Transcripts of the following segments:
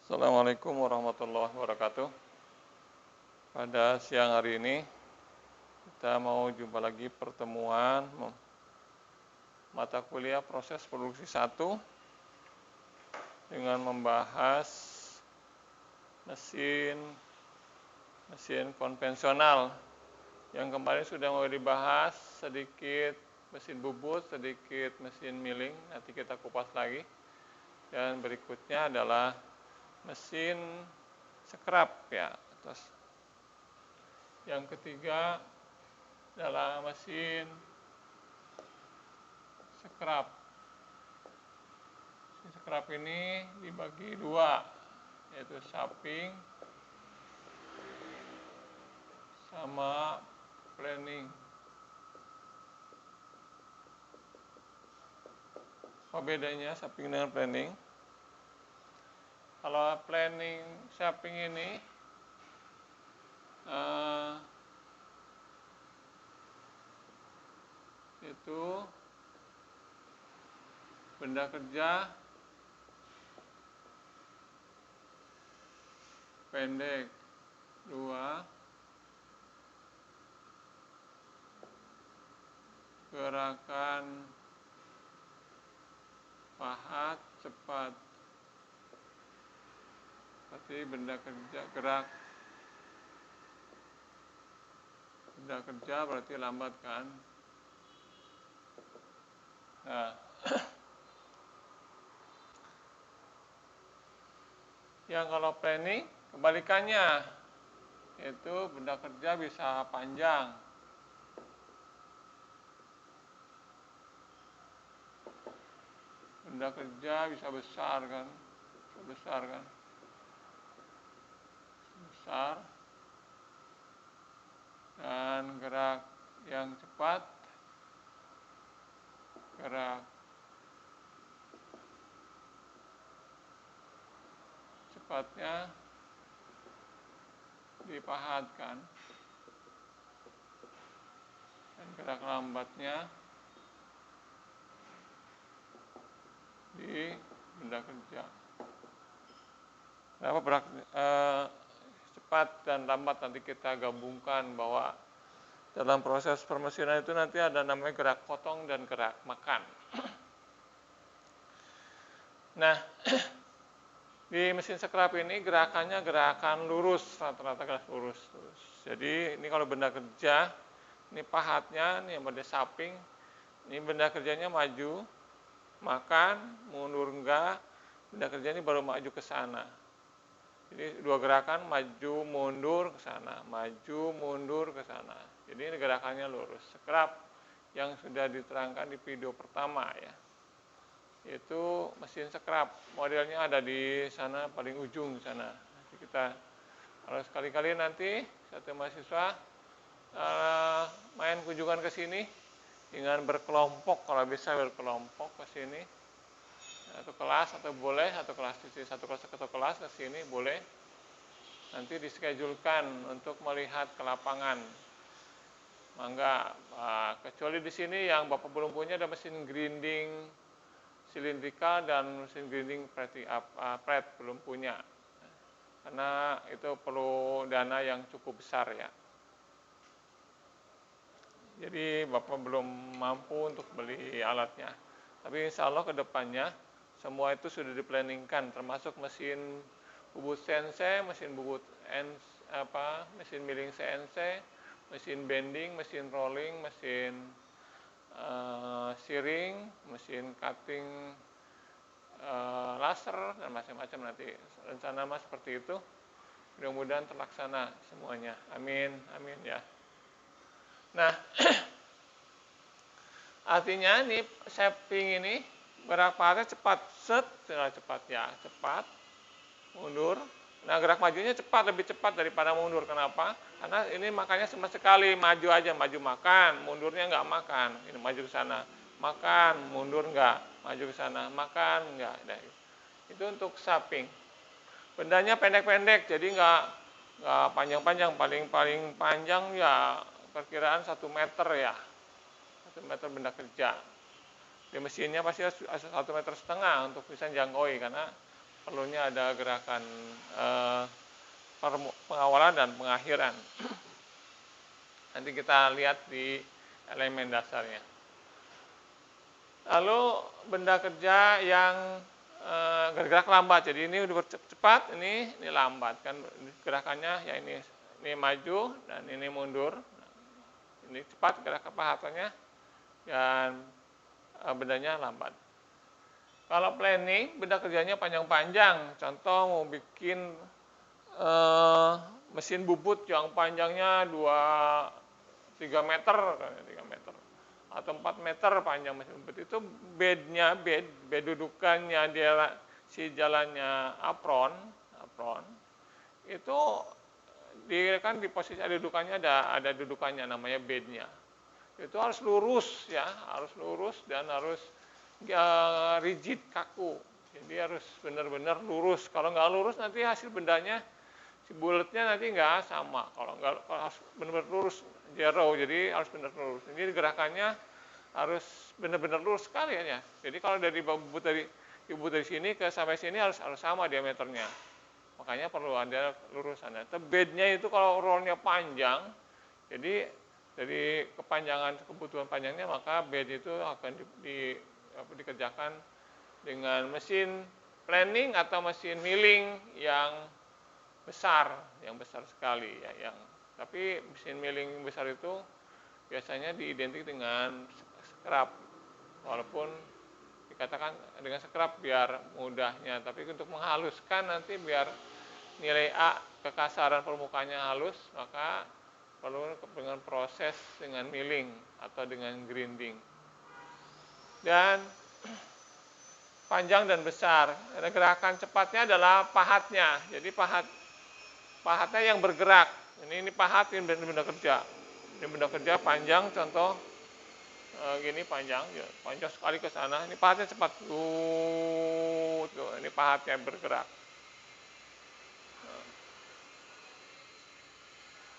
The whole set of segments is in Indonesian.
Assalamualaikum warahmatullahi wabarakatuh. Pada siang hari ini kita mau jumpa lagi pertemuan mata kuliah proses produksi 1 dengan membahas mesin konvensional yang kemarin sudah mau dibahas, sedikit mesin bubut, sedikit mesin milling, nanti kita kupas lagi. Dan berikutnya adalah mesin scrap ya. Terus yang ketiga adalah mesin scrap. Mesin scrap ini dibagi dua, yaitu shaping sama planing. Apa bedanya shaping dengan planing? Kalau planing shaping ini itu benda kerja pendek 2, gerakan pahat cepat. Berarti benda kerja berarti lambat kan. Nah, yang kalau planning kebalikannya, yaitu benda kerja bisa panjang, benda kerja bisa besar kan, besar, dan gerak yang cepat, gerak cepatnya dipahatkan, dan gerak lambatnya di benda kerja. Kenapa cepat dan lambat nanti kita gabungkan, bahwa dalam proses permesinan itu nanti ada namanya gerak potong dan gerak makan. Nah, di mesin scrap ini gerakannya gerakan lurus, rata-rata gerak lurus. Jadi ini kalau benda kerja, ini pahatnya, ini yang benda shaping, ini benda kerjanya maju, makan, mundur enggak, benda kerja ini baru maju ke sana. Jadi dua gerakan, maju mundur ke sana, maju mundur ke sana. Jadi ini gerakannya lurus. Scrap yang sudah diterangkan di video pertama ya, yaitu mesin scrap. Modelnya ada di sana paling ujung sana. Nanti kita kalau sekali-kali nanti satu mahasiswa main kunjungan ke sini dengan berkelompok, kalau bisa berkelompok ke sini, satu kelas atau boleh satu kelas ke sini boleh, nanti dischedulkan untuk melihat ke lapangan. Mangga, kecuali di sini yang Bapak belum punya ada mesin grinding silindrikal dan mesin grinding pret belum punya, karena itu perlu dana yang cukup besar ya. Jadi Bapak belum mampu untuk beli alatnya. Tapi insya Allah ke depannya semua itu sudah diplanningkan, termasuk mesin bubut CNC, mesin bubut mesin milling CNC, mesin bending, mesin rolling, mesin shearing, mesin cutting laser, dan macam-macam nanti. Rencana Mas seperti itu. Mudah-mudahan terlaksana semuanya. Amin, amin ya. Nah, artinya nih shaping ini geraknya cepat, cepat ya, cepat, mundur. Nah, gerak majunya cepat, lebih cepat daripada mundur. Kenapa? Karena ini makanya sama sekali maju aja, maju makan, mundurnya nggak makan. Ini maju ke sana, makan, mundur nggak, maju ke sana, makan nggak. Nah, itu untuk shaping. Bendanya pendek-pendek, jadi nggak panjang-panjang, paling panjang ya perkiraan 1 meter ya, 1 meter benda kerja. Di mesinnya pasti 1,5 meter untuk bisa jangkau, karena perlunya ada gerakan pengawalan dan pengakhiran. Nanti kita lihat di elemen dasarnya. Lalu benda kerja yang bergerak lambat. Jadi ini udah cepat, ini lambat kan gerakannya ya ini maju dan ini mundur. Ini cepat gerakan pahatannya dan bendanya lambat. Kalau planning, benda kerjanya panjang-panjang. Contoh mau bikin mesin bubut yang panjangnya 3 meter, 3 meter atau 4 meter panjang mesin bubut, itu bed dudukannya dia si jalannya apron itu kan di posisi ada dudukannya, ada dudukannya namanya bednya. Itu harus lurus ya, harus lurus dan harus rigid, kaku. Jadi harus benar-benar lurus. Kalau nggak lurus nanti hasil bendanya si bulatnya nanti nggak sama. Kalau harus benar-benar lurus, zero. Jadi harus benar lurus. Jadi gerakannya harus benar-benar lurus sekali ya. Jadi kalau dari bubut dari sini ke sampai sini harus sama diameternya. Makanya perlu ada lurusannya. Bednya itu kalau rollnya panjang, jadi dari kebutuhan panjangnya, maka bed itu akan dikerjakan dengan mesin planing atau mesin milling yang besar sekali ya. Tapi mesin milling besar itu biasanya diidentik dengan scrap, walaupun dikatakan dengan scrap biar mudahnya, tapi untuk menghaluskan nanti biar nilai A kekasaran permukaannya halus, maka perlu dengan proses dengan milling atau dengan grinding. Dan panjang dan besar. Gerakan cepatnya adalah pahatnya. Jadi pahatnya yang bergerak. Ini pahat, ini benda kerja. Ini benda kerja panjang, contoh gini panjang sekali ke sana. Ini pahatnya cepat. Tuh, ini pahatnya bergerak.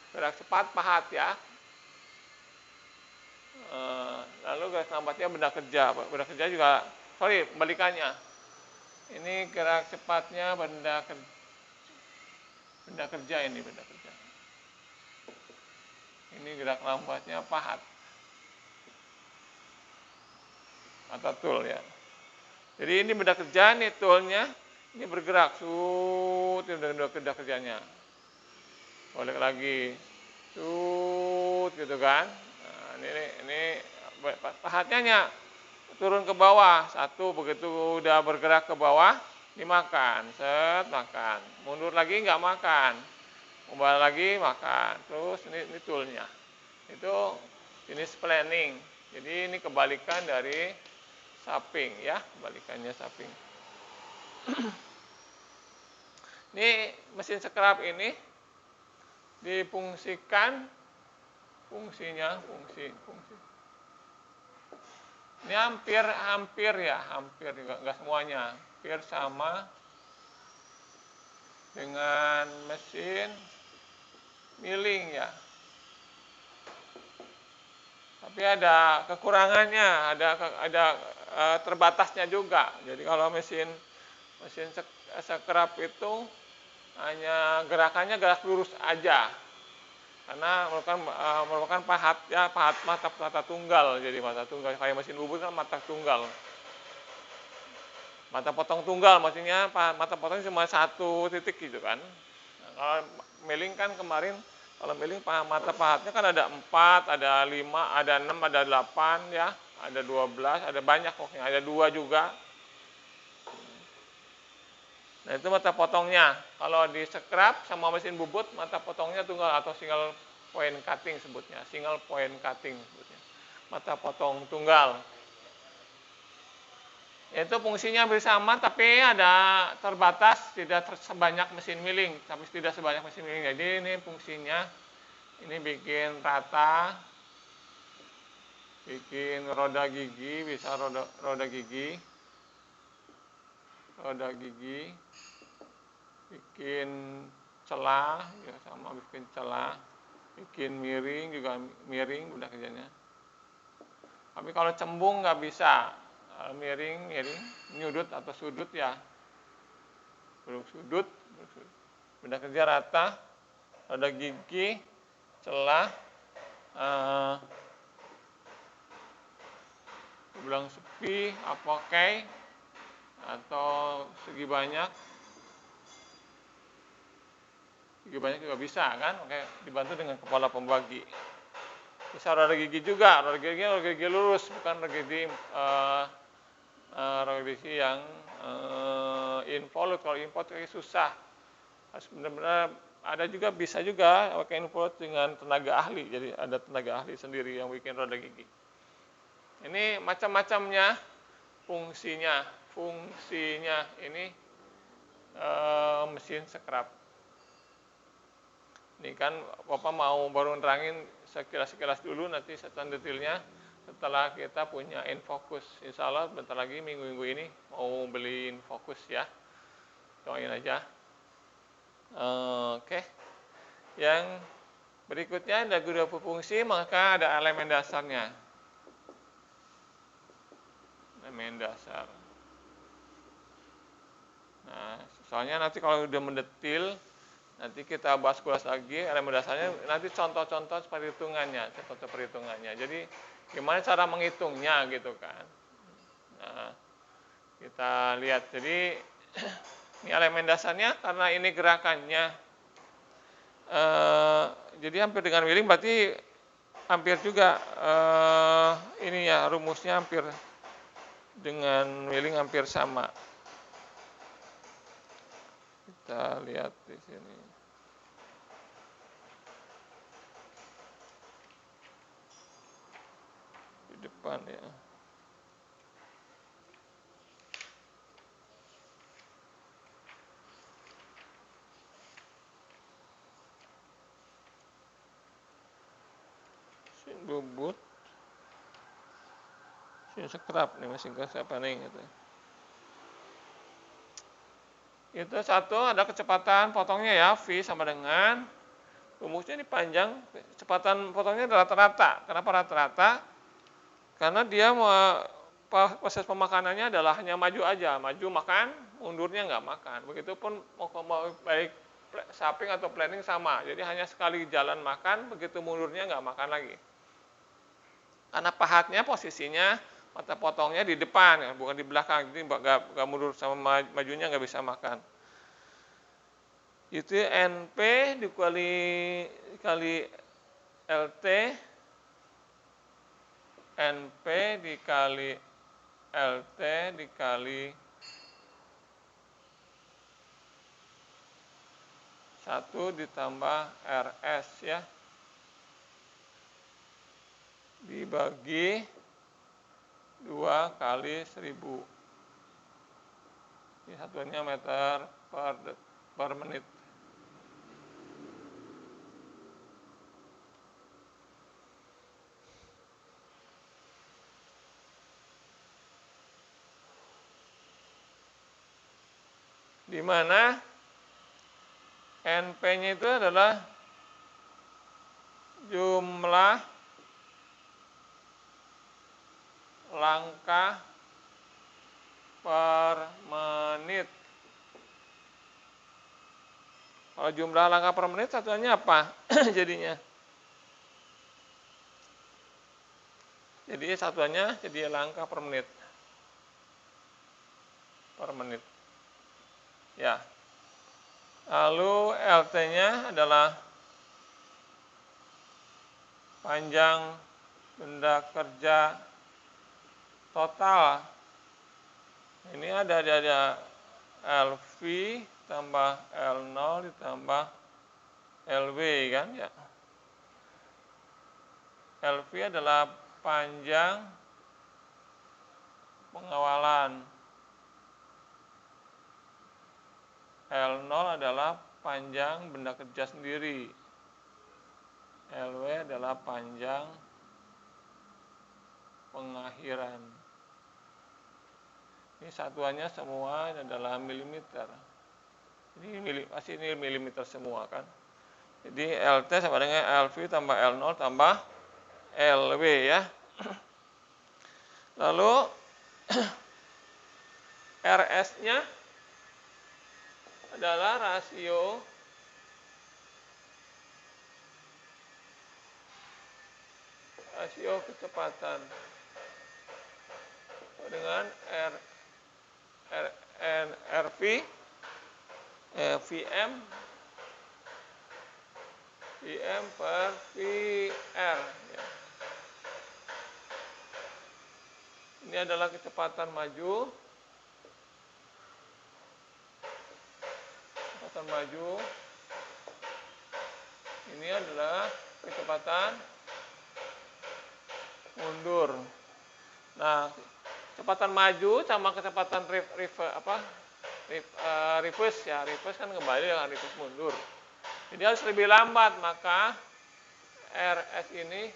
Gerak cepat pahat ya. Lalu gerak lambatnya benda kerja. Benda kerja juga, kebalikannya. Ini gerak cepatnya benda kerja ini benda kerja. Ini gerak lambatnya pahat atau tool ya. Jadi ini benda kerja, nih toolnya, ini bergerak, ini benda kerjanya. Balik lagi, gitu kan. Nah, ini pahatnya turun ke bawah, satu, begitu udah bergerak ke bawah, dimakan, makan. Mundur lagi nggak makan, kembali lagi makan. Terus ini toolnya, itu jenis planing. Jadi ini kebalikan dari saping ya, kebalikannya saping. Ini mesin scrap ini difungsikan, fungsi. Ini hampir juga, nggak semuanya, hampir sama dengan mesin milling ya. Tapi ada kekurangannya, ada terbatasnya juga. Jadi kalau mesin scrap itu hanya gerakannya gerak lurus aja, karena merupakan pahat mata tunggal. Jadi mata tunggal kayak mesin bubut kan mata tunggal, mata potong tunggal, maksudnya mata potong cuma satu titik gitu kan. Nah, kalau milling kan kemarin, kalau milling mata pahatnya kan ada 4, ada 5, ada 6, ada 8 ya, ada 12, ada banyak pokoknya, ada 2 juga. Nah itu mata potongnya. Kalau di scrap sama mesin bubut, mata potongnya tunggal atau single point cutting sebutnya. Single point cutting sebutnya. Mata potong tunggal. Itu fungsinya hampir sama, tapi ada terbatas, tidak sebanyak mesin milling, tapi tidak sebanyak mesin milling. Jadi ini fungsinya, ini bikin rata, bikin roda gigi, bisa roda gigi, bikin celah, ya sama bikin celah, bikin miring juga miring udah kerjanya. Tapi kalau cembung nggak bisa, miring, nyudut atau sudut ya sudut, benda kerja rata, roda gigi, celah, bilang sepi, apokai, atau segi banyak juga bisa kan, oke, dibantu dengan kepala pembagi. Bisa roda gigi juga, roda gigi lurus, bukan roda gigi yang involut. Kalau involut kayak susah, benar-benar ada juga, bisa juga pakai involut dengan tenaga ahli, jadi ada tenaga ahli sendiri yang bikin roda gigi. Ini macam-macamnya fungsinya ini mesin scrap. Ini kan Bapak mau baru nerangin sekilas dulu, nanti setan detailnya setelah kita punya InFocus. Insya Allah bentar lagi minggu-minggu ini mau beli InFocus ya. Doain aja. Oke. Yang berikutnya ada dua fungsi, maka ada elemen dasarnya. Elemen dasar. Nah, soalnya nanti kalau udah mendetil, nanti kita bahas lagi elemen dasarnya, nanti contoh-contoh perhitungannya. Jadi gimana cara menghitungnya gitu kan. Nah, kita lihat. Jadi ini elemen dasarnya, karena ini gerakannya jadi hampir dengan wheeling, berarti hampir juga ini ya, rumusnya hampir dengan wheeling hampir sama. Kita lihat di sini. Di depan ya. Mesin bubut. Mesin scrap nih, mesin scrap nih gitu. Itu satu, ada kecepatan potongnya ya, V sama dengan rumusnya ini panjang, kecepatan potongnya adalah rata-rata. Kenapa rata-rata? Karena dia proses pemakanannya adalah hanya maju aja, maju makan, mundurnya nggak makan. Begitupun mau baik samping atau planning sama, jadi hanya sekali jalan makan, begitu mundurnya nggak makan lagi. Karena pahatnya posisinya, mata potongnya di depan, ya, bukan di belakang, jadi nggak mundur sama majunya nggak bisa makan. Itu NP dikali LT, NP dikali LT dikali 1 ditambah RS ya, dibagi 2 kali 1000. Ini satuannya meter per menit. Di mana NP-nya itu adalah jumlah langkah per menit. Kalau jumlah langkah per menit satuannya apa? Jadinya. Jadi satuannya jadi langkah per menit. Per menit. Ya. Lalu LT-nya adalah panjang benda kerja total. Ini ada LV tambah L0 ditambah LW kan ya. LV adalah panjang pengawalan. L0 adalah panjang benda kerja sendiri. LW adalah panjang pengakhiran. Ini satuannya semua adalah milimeter. Ini milimeter semua kan. Jadi LT sama dengan LV tambah L0 tambah LW ya. Lalu RS-nya adalah rasio kecepatan dengan RV VM per VR ya. Ini adalah kecepatan maju. Ini adalah kecepatan mundur. Nah, kecepatan maju sama kecepatan reverse ya. Reverse kan kembali dengan reverse mundur. Jadi harus lebih lambat, maka RS ini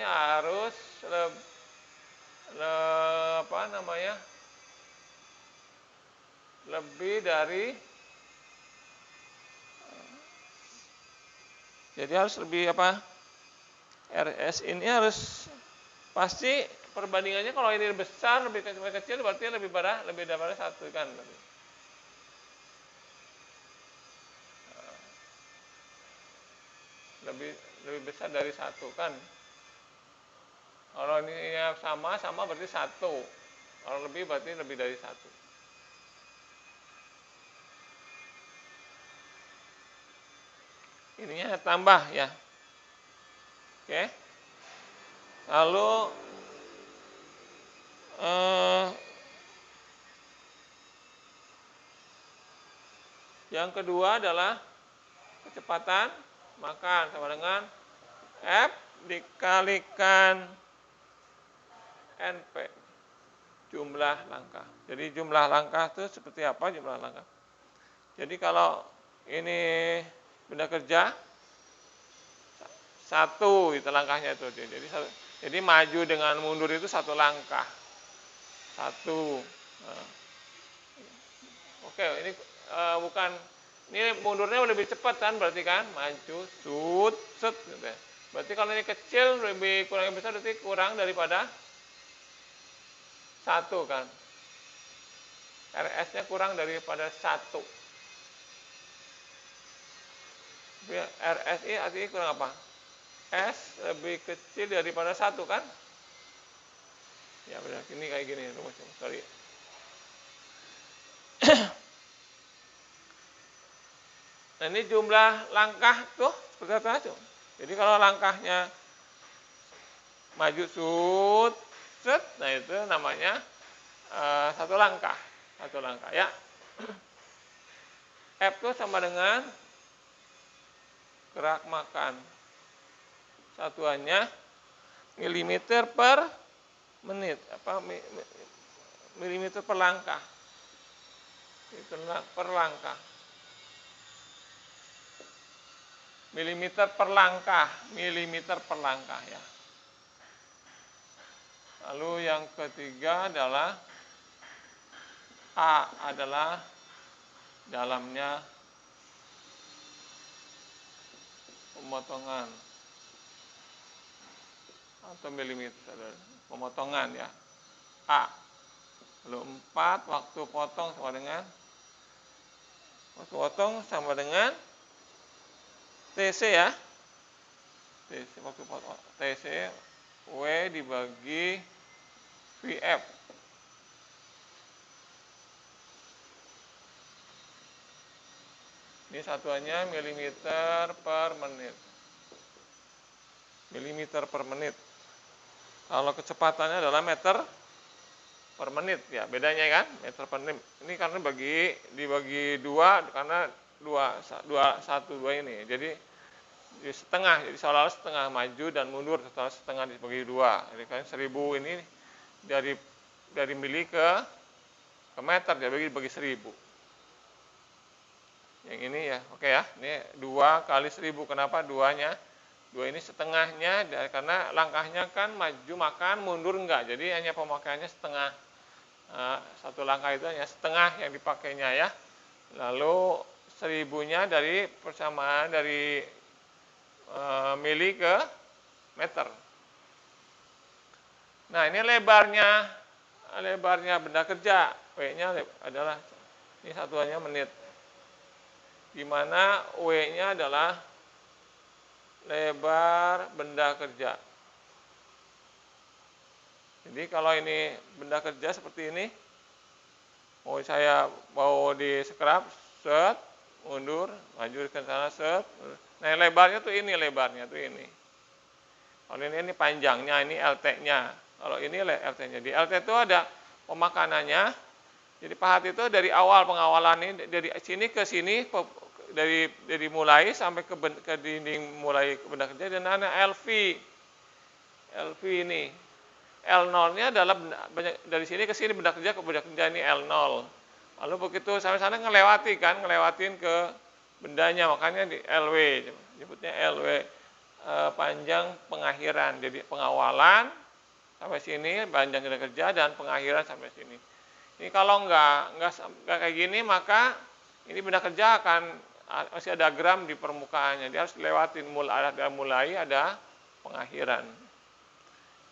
harus lebih dari, jadi harus lebih RS ini harus pasti perbandingannya, kalau ini besar lebih kecil berarti lebih daripada 1 kan. Lebih besar dari 1 kan. Kalau ini sama berarti 1. Kalau lebih berarti lebih dari 1. Ininya tambah ya. Oke. Lalu yang kedua adalah kecepatan makan sama dengan F dikalikan NP, jumlah langkah. Jadi jumlah langkah itu seperti apa jumlah langkah? Jadi kalau ini benda kerja 1 itu langkahnya itu. Jadi maju dengan mundur itu 1 langkah. 1. Nah. Oke, ini ini mundurnya lebih cepat kan, berarti kan maju set gitu ya. Berarti kalau ini kecil kurang besar berarti kurang daripada 1 kan. RS-nya kurang daripada 1. RSI artinya kurang apa? S lebih kecil daripada 1 kan? Ya benar, ini kayak gini rumusnya. Sorry. Nah, ini jumlah langkah tuh seperti apa tuh? Jadi kalau langkahnya maju set, nah itu namanya 1 langkah. 1 langkah ya. F itu sama dengan gerak makan. Satuannya milimeter per menit, milimeter per langkah. Itu per langkah. Milimeter per langkah ya. Lalu yang ketiga adalah A adalah dalamnya pemotongan atau milimeter pemotongan ya. A. Lalu 4 waktu potong sama dengan TC ya. TC waktu potong TC W dibagi VF. Ini satuannya milimeter per menit. Milimeter per menit. Kalau kecepatannya adalah meter per menit ya, bedanya kan, meter per menit. Ini karena dibagi 2 karena 2 ini. Jadi setengah, jadi seolah-olah setengah maju dan mundur, setengah dibagi 2. Jadi kan 1000 ini dari mili ke meter, jadi bagi 1000. Yang ini ya, oke ya. Ini 2 kali 1000. Kenapa 2-nya? 2 ini setengahnya, karena langkahnya kan maju makan, mundur enggak. Jadi hanya pemakaiannya setengah. 1 langkah itu hanya setengah yang dipakainya ya. Lalu 1000-nya dari persamaan dari mili ke meter. Nah, ini lebarnya benda kerja. W-nya adalah Ini satuannya menit. Di mana W-nya adalah lebar benda kerja. Jadi kalau ini benda kerja seperti ini, saya mau di scrap, set, mundur, maju ke sana, set. Nah, lebarnya tuh ini, lebarnya tuh ini. Kalau ini panjangnya, ini LT-nya. Kalau ini LT-nya. Di LT itu ada pemakanannya. Jadi pahat itu dari awal pengawalan ini, dari sini ke sini, dari mulai sampai ke dinding mulai ke benda kerja, dan ada LV. LV ini. L0-nya adalah dari sini ke sini benda kerja ke benda kerja, ini L0. Lalu begitu sampai sana ngelewatin ke bendanya, makanya di LW, disebutnya LW, panjang pengakhiran. Jadi pengawalan sampai sini panjang benda kerja dan pengakhiran sampai sini. Ini kalau nggak kayak gini, maka ini benda kerja akan masih ada gram di permukaannya. Dia harus lewatin mulai ada pengakhiran.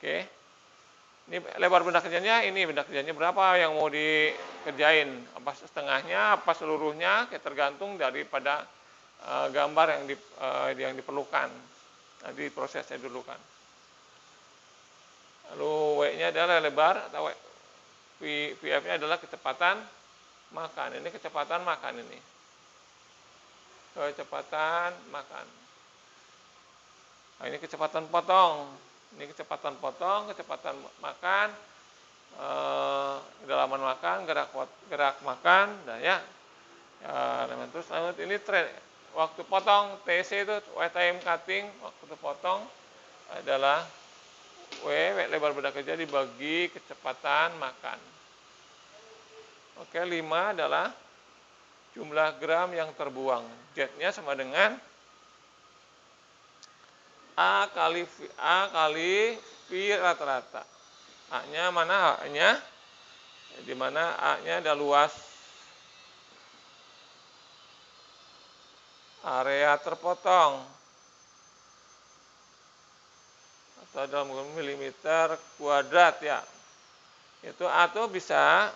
Oke. Ini lebar benda kerjanya, ini benda kerjanya berapa yang mau dikerjain, apa setengahnya, apa seluruhnya, tergantung daripada gambar yang diperlukan. Nanti prosesnya dulu kan. Lalu W-nya adalah lebar, atau VF-nya adalah kecepatan makan. Ini kecepatan makan ini. Kecepatan makan. Nah, ini kecepatan potong. Ini kecepatan potong, kecepatan makan, kedalaman makan, gerak makan, dan ya. Terus ini waktu potong TC itu time cutting, waktu potong adalah W lebar benda kerja dibagi kecepatan makan. Oke, 5 adalah jumlah gram yang terbuang. Z-nya sama dengan A kali V rata-rata. A-nya mana A-nya? Di mana A-nya ada luas area terpotong. Atau dalam milimeter kuadrat ya. Itu A itu bisa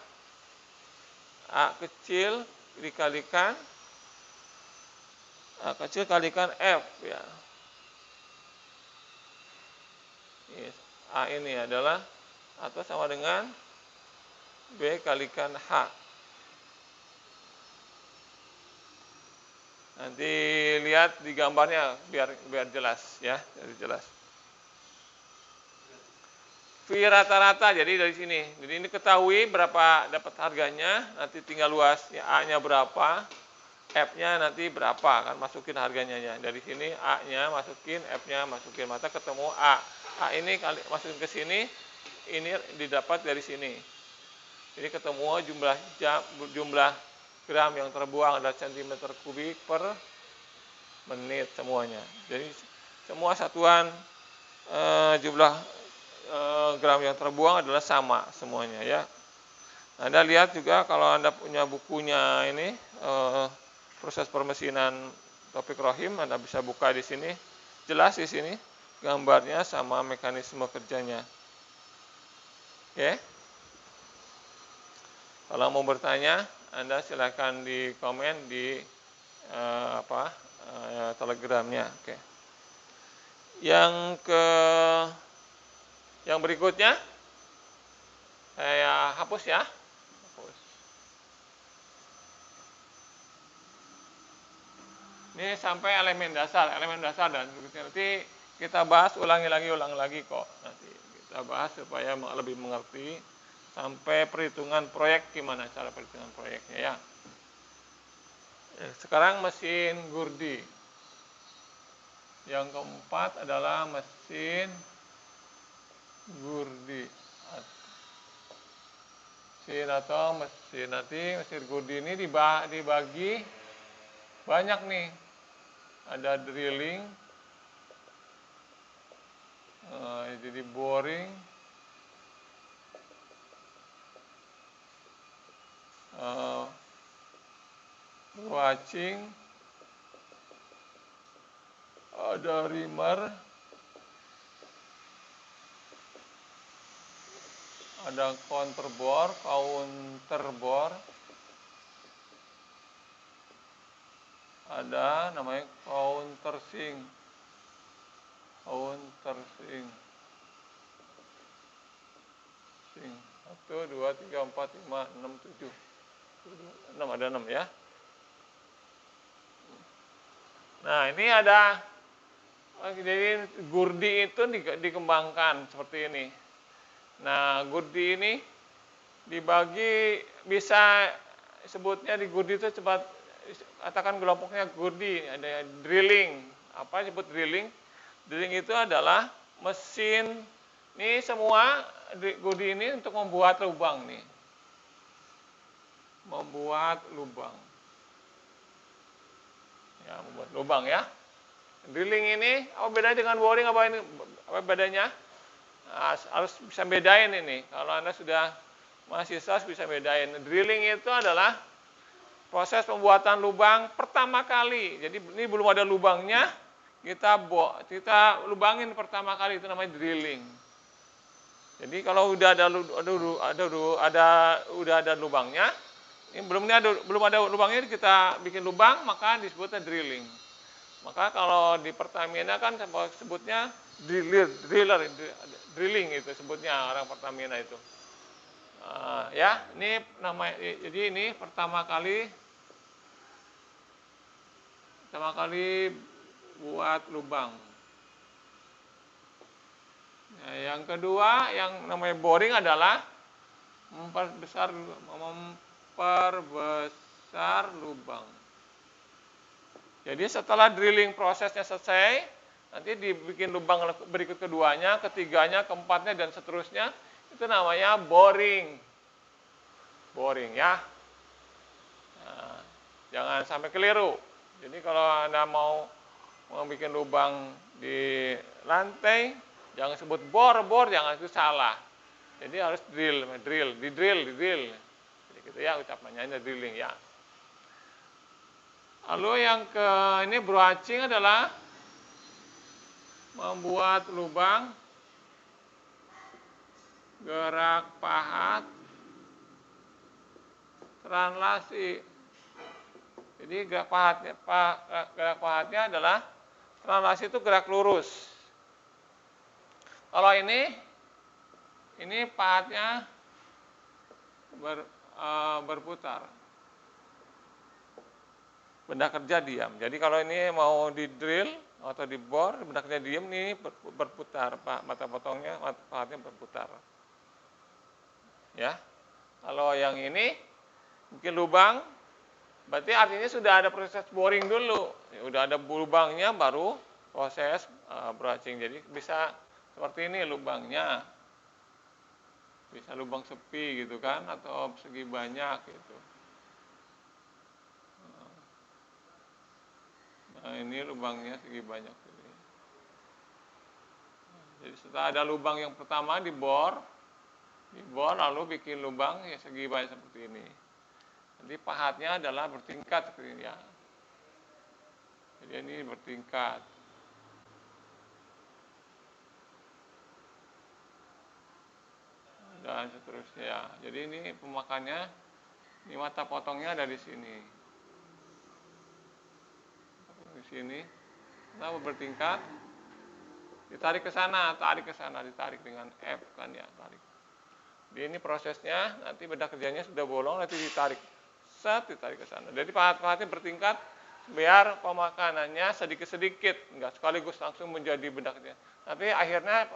A kecil dikalikan A kecil kalikan F ya. A ini adalah atau sama dengan B kalikan H. Nanti lihat di gambarnya biar jelas ya, jadi jelas. V rata-rata jadi dari sini. Jadi ini ketahui berapa dapat harganya, nanti tinggal luas ya, A-nya berapa, F-nya nanti berapa, kan masukin harganya ya. Dari sini A-nya masukin, F-nya masukin, maka ketemu A. A ini masukin ke sini, ini didapat dari sini. Jadi ketemu jumlah gram yang terbuang adalah centimeter kubik per menit semuanya. Jadi semua satuan jumlah gram yang terbuang adalah sama semuanya ya. Anda lihat juga kalau Anda punya bukunya ini proses permesinan Taufik Rohim, Anda bisa buka di sini. Jelas di sini gambarnya sama mekanisme kerjanya. Oke. Kalau mau bertanya, Anda silakan di komen di Telegramnya. Oke. Yang berikutnya saya hapus ya. Ini sampai elemen dasar dan berikutnya nanti kita bahas ulang lagi kok. Nanti kita bahas supaya lebih mengerti sampai perhitungan proyek, gimana cara perhitungan proyeknya ya. Sekarang mesin Gurdi. Yang keempat adalah mesin Gurdi. Mesin Gurdi ini dibagi banyak nih. Ada drilling, jadi boring, watching, ada reamer, ada counter bore, ada namanya countersink. Countersink. 1, 2, 3, 4, 5, 6, 7. 6, ada 6 ya. Nah, ini ada, jadi gurdi itu dikembangkan seperti ini. Nah, gurdi ini dibagi, bisa sebutnya di gurdi itu cepat, katakan kelompoknya gurdi, ada drilling. Apa disebut drilling? Drilling itu adalah mesin, ini semua gurdi ini untuk membuat lubang nih. Membuat lubang. Ya, membuat lubang ya. Drilling ini, apa bedanya dengan boring? Apa bedanya? Nah, harus bisa bedain ini. Kalau Anda sudah mahasiswa bisa bedain. Drilling itu adalah proses pembuatan lubang pertama kali. Jadi ini belum ada lubangnya, kita lubangin pertama kali, itu namanya drilling. Jadi kalau udah ada lubangnya, ini belum ada lubangnya, kita bikin lubang, maka disebutnya drilling. Maka kalau di Pertamina kan sebutnya drilling itu sebutnya orang Pertamina itu. Ya, ini namanya. Jadi ini pertama kali buat lubang. Nah, yang kedua, yang namanya boring adalah memperbesar lubang. Jadi setelah drilling prosesnya selesai, nanti dibikin lubang berikut keduanya, ketiganya, keempatnya, dan seterusnya. Itu namanya boring. Boring ya. Nah, jangan sampai keliru. Jadi kalau Anda mau bikin lubang di lantai, jangan sebut bor, jangan, itu salah. Jadi harus drill. Jadi gitu ya ucapannya, ini drilling ya. Lalu yang ini bruaching adalah membuat lubang, gerak pahat, translasi. Jadi gerak pahatnya adalah, translasi itu gerak lurus. Kalau ini pahatnya berputar. Benda kerja diam. Jadi kalau ini mau di drill atau di bor, benda kerja diam, ini berputar, mata potongnya, pahatnya berputar. Ya. Kalau yang ini bikin lubang, berarti artinya sudah ada proses boring dulu. Udah ada lubangnya, baru proses bruaching. Jadi bisa seperti ini lubangnya. Bisa lubang sepi gitu kan, atau segi banyak gitu. Nah, ini lubangnya segi banyak. Jadi setelah ada lubang yang pertama dibor lalu bikin lubang ya segi banyak seperti ini. Jadi pahatnya adalah bertingkat seperti ini ya. Jadi ini bertingkat. Dan seterusnya ya. Jadi ini pemakannya, ini mata potongnya ada di sini. Di sini, kita bertingkat, ditarik ke sana, ditarik dengan F kan ya, tarik. Jadi ini prosesnya, nanti benda kerjanya sudah bolong, nanti ditarik ke sana. Jadi pahat-pahatnya bertingkat, biar pemakanannya sedikit-sedikit, enggak sekaligus langsung menjadi benda kerja. Tapi akhirnya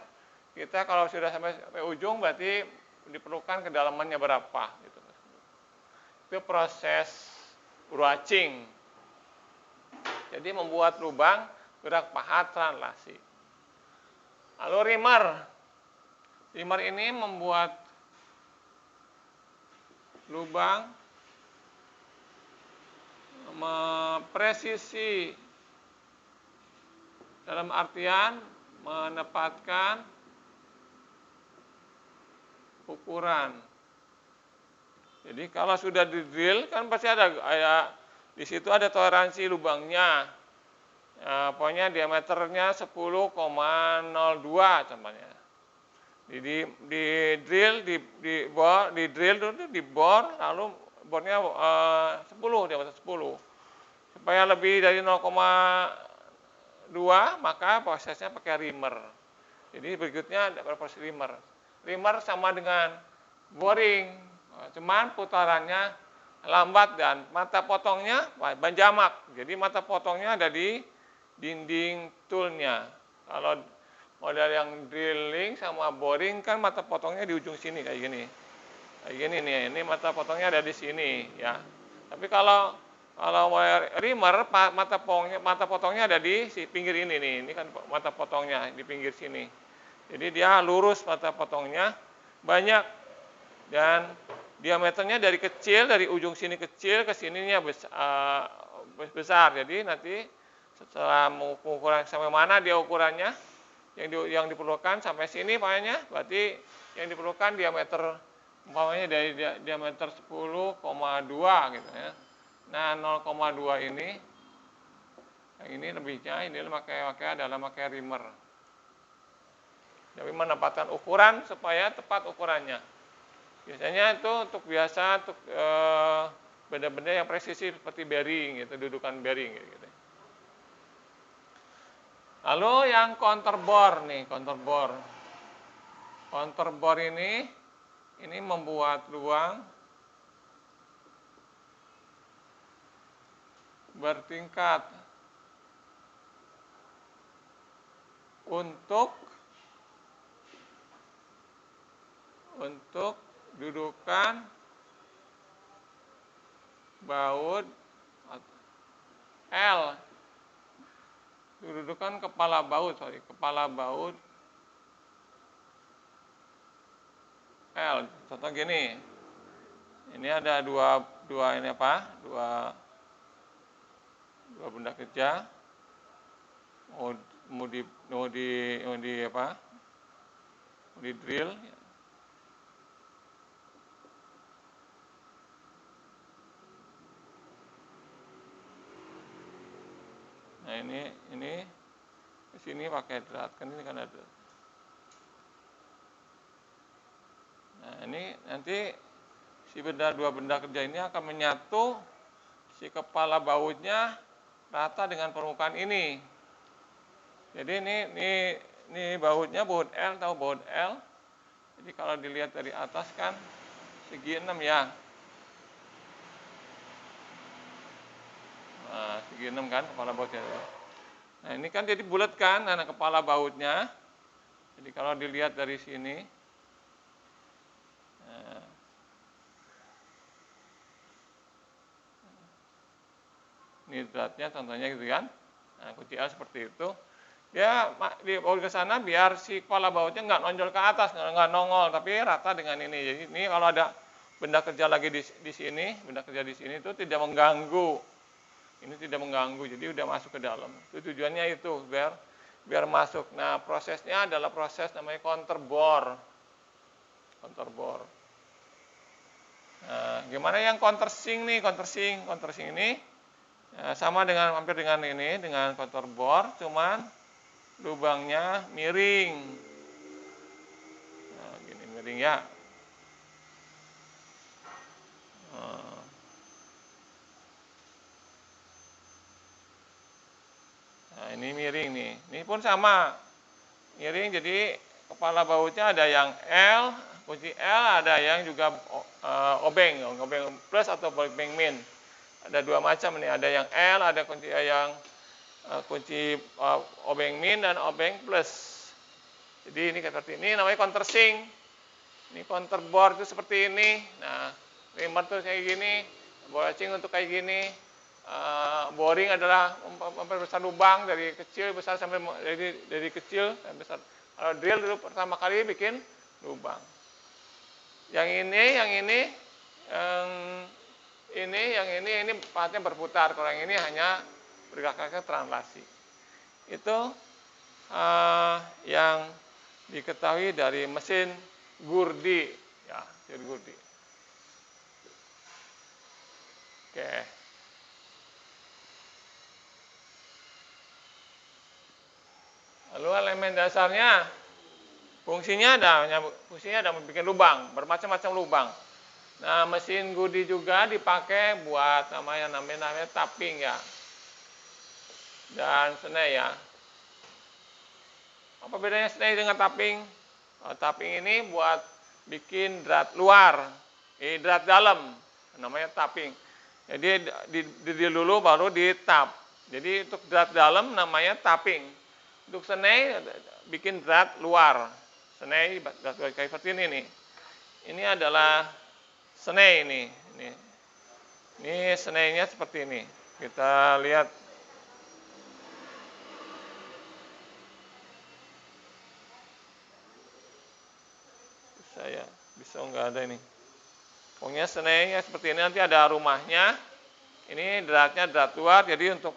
kita kalau sudah sampai ujung, berarti diperlukan kedalamannya berapa. Gitu. Itu proses bruaching. Jadi membuat lubang, gerak pahat, translasi. Lalu rimmer. Rimmer ini membuat lubang, presisi, dalam artian menempatkan ukuran. Jadi kalau sudah di drill kan pasti ada di situ ada toleransi lubangnya. Pokoknya diameternya 10,02 contohnya. Di drill, di bor, lalu bornya 10, diameter 10. supaya lebih dari 0,2 maka prosesnya pakai reamer. Jadi berikutnya ada proses reamer. Reamer sama dengan boring, cuman putarannya lambat dan mata potongnya banjamak. Jadi mata potongnya ada di dinding toolnya. Kalau model yang drilling sama boring kan mata potongnya di ujung sini kayak gini. Kayak gini nih, ini mata potongnya ada di sini ya. Tapi kalau reamer mata potongnya ada di si pinggir ini nih. Ini kan mata potongnya di pinggir sini. Jadi dia lurus mata potongnya banyak dan diameternya dari kecil, dari ujung sini kecil ke sininya besar. Jadi nanti setelah ukuran sampai mana dia ukurannya yang diperlukan sampai sini pokoknya, berarti yang diperlukan diameter umpamanya dari diameter 10,2 gitu ya. Nah 0,2 ini yang ini lebihnya ini adalah pakai reamer. Jadi menempatkan ukuran supaya tepat ukurannya. Biasanya itu untuk benda-benda yang presisi seperti bearing gitu, dudukan bearing gitu. Lalu yang counter bore nih, counter bore. Counter bore ini membuat ruang bertingkat untuk dudukan baut L, dudukan kepala baut L. Contoh gini, ini ada dua benda kerja mau di drill. Nah ini di sini pakai drat, kan ini kan ada. Nah ini nanti dua benda kerja ini akan menyatu si kepala bautnya rata dengan permukaan ini. Jadi ini bautnya baut L, tahu baut L. Jadi kalau dilihat dari atas kan segi 6 ya. Nah, segi 6 kan kepala bautnya. Nah, ini kan jadi bulat kan, kepala bautnya. Jadi kalau dilihat dari sini, nah, ini dratnya contohnya gitu kan. Nah, kunci L seperti itu. Ya, dibawa ke sana biar si kepala bautnya nggak nonjol ke atas, nggak nongol, tapi rata dengan ini. Jadi ini kalau ada benda kerja lagi di sini, benda kerja di sini itu tidak mengganggu. Ini tidak mengganggu, jadi udah masuk ke dalam. Itu tujuannya itu biar masuk. Nah, prosesnya adalah proses namanya counter bore. Counter bore. Nah, gimana yang countersink nih? Countersink ini sama dengan hampir dengan ini, dengan counter bore, cuman lubangnya miring. Nah, gini miring ya. Nah, ini miring nih. Ini pun sama. Miring, jadi kepala bautnya ada yang L, kunci L, ada yang juga obeng plus atau obeng min. Ada dua macam nih, ada yang L, ada kunci obeng min dan obeng plus. Jadi ini seperti ini namanya countersink. Ini counter bore itu seperti ini. Nah, reamer tuh kayak gini, boring untuk kayak gini. Boring adalah memperbesar lubang dari kecil besar sampai dari kecil sampai besar. Kalau drill dulu pertama kali bikin lubang. Yang ini pahatnya berputar. Kalau yang ini hanya bergerak translasi. Itu yang diketahui dari mesin Gurdi, ya, mesin Gurdi. Oke. Lalu elemen dasarnya, fungsinya ada bikin lubang, bermacam-macam lubang. Nah, mesin Gurdi juga dipakai buat namanya tapping ya. dan snei ya. Apa bedanya snei dengan tapping? Tapping ini buat bikin drat luar, drat dalam, namanya tapping. Jadi di dulu baru di tap. Jadi untuk drat dalam namanya tapping. Untuk snei bikin drat luar. Snei kayak seperti ini nih. Ini adalah snei ini. Ini sneinya seperti ini. Kita lihat. Saya bisa nggak ada ini. Pokoknya sneinya seperti ini, nanti ada rumahnya. Ini dratnya drat luar, jadi untuk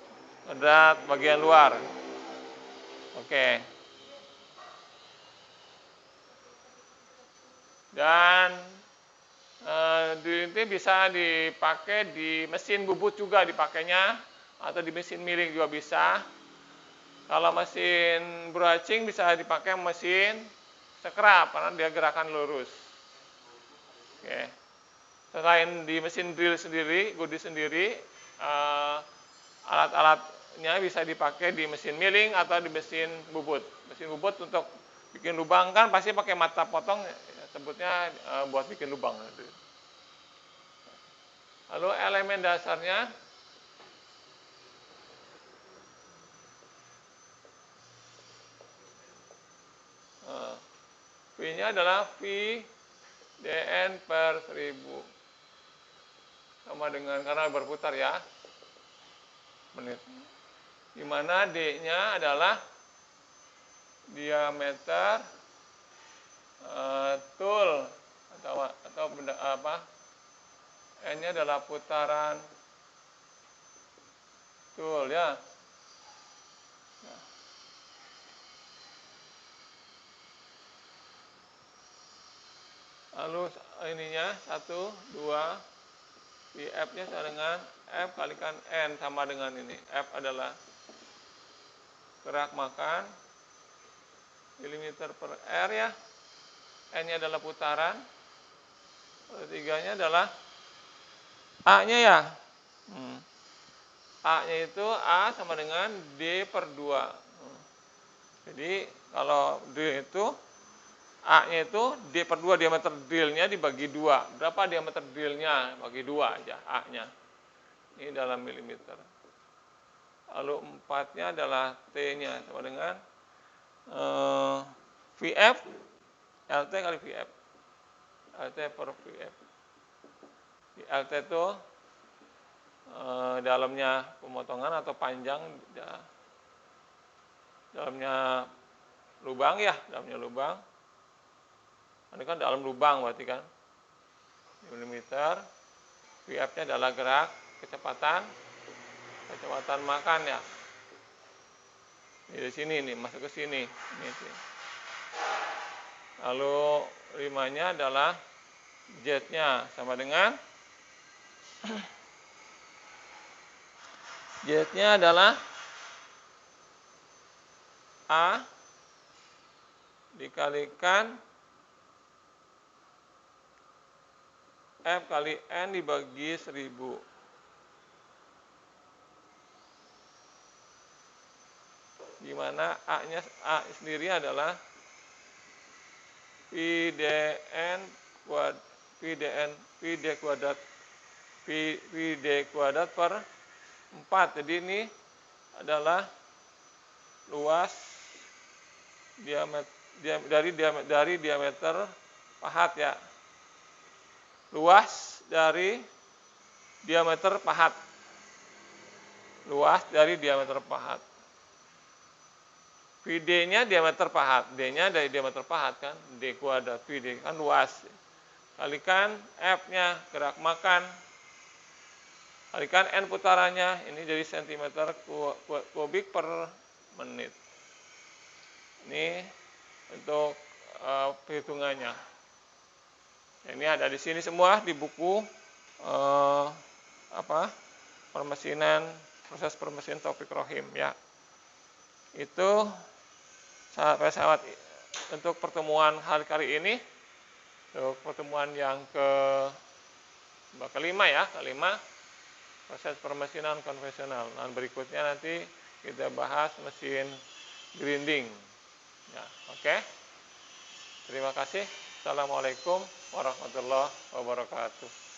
drat bagian luar. Oke. Dan ini bisa dipakai di mesin bubut juga dipakainya, atau di mesin miring juga bisa. Kalau mesin brushing bisa dipakai mesin scrap karena dia gerakan lurus. Oke. Selain di mesin drill sendiri, gudi sendiri, alat-alatnya bisa dipakai di mesin milling atau di mesin bubut. Mesin bubut untuk bikin lubang kan pasti pakai mata potong, sebutnya buat bikin lubang. Lalu elemen dasarnya V-nya adalah V dn per 1000. Sama dengan, karena berputar ya, menit. Di mana D-nya adalah diameter tool atau benda apa? N-nya adalah putaran tool ya. Lalu ininya 1, 2, F-nya sama dengan F kalikan N sama dengan ini. F adalah gerak makan milimeter per R ya. N-nya adalah putaran. Tiganya adalah A-nya ya. A-nya itu A sama dengan D per 2. Jadi kalau D itu A-nya itu D per 2 diameter drillnya dibagi 2. Berapa diameter drillnya? Bagi 2 aja A-nya. Ini dalam milimeter. Lalu 4-nya adalah T-nya sama dengan VF LT kali VF. LT per VF. LT itu dalamnya pemotongan atau panjang, dalamnya lubang ya, dalamnya lubang. Ini kan dalam lubang berarti kan, milimeter. VF-nya adalah gerak, kecepatan makan ya. Ini di sini nih, masuk ke sini. Ini sih. Lalu 5-nya adalah Z-nya sama dengan Z-nya adalah A dikalikan F kali N dibagi 1000. Di mana A-nya sendiri adalah VD kuadrat per 4. Jadi ini adalah luas dari diameter pahat ya. Luas dari diameter pahat. Luas dari diameter pahat. VD-nya diameter pahat. D-nya dari diameter pahat kan. D kuadrat VD kan luas. Kalikan F-nya gerak makan. Kalikan N putarannya. Ini jadi sentimeter kubik per menit. Ini untuk perhitungannya. Ini ada di sini semua di buku proses permesinan Taufik Rohim ya. Itu sahabat-sahabat untuk pertemuan hari kali ini, untuk pertemuan yang kelima ya, proses permesinan konvensional. Dan berikutnya nanti kita bahas mesin grinding. Ya, oke. Terima kasih. Assalamualaikum warahmatullahi wabarakatuh.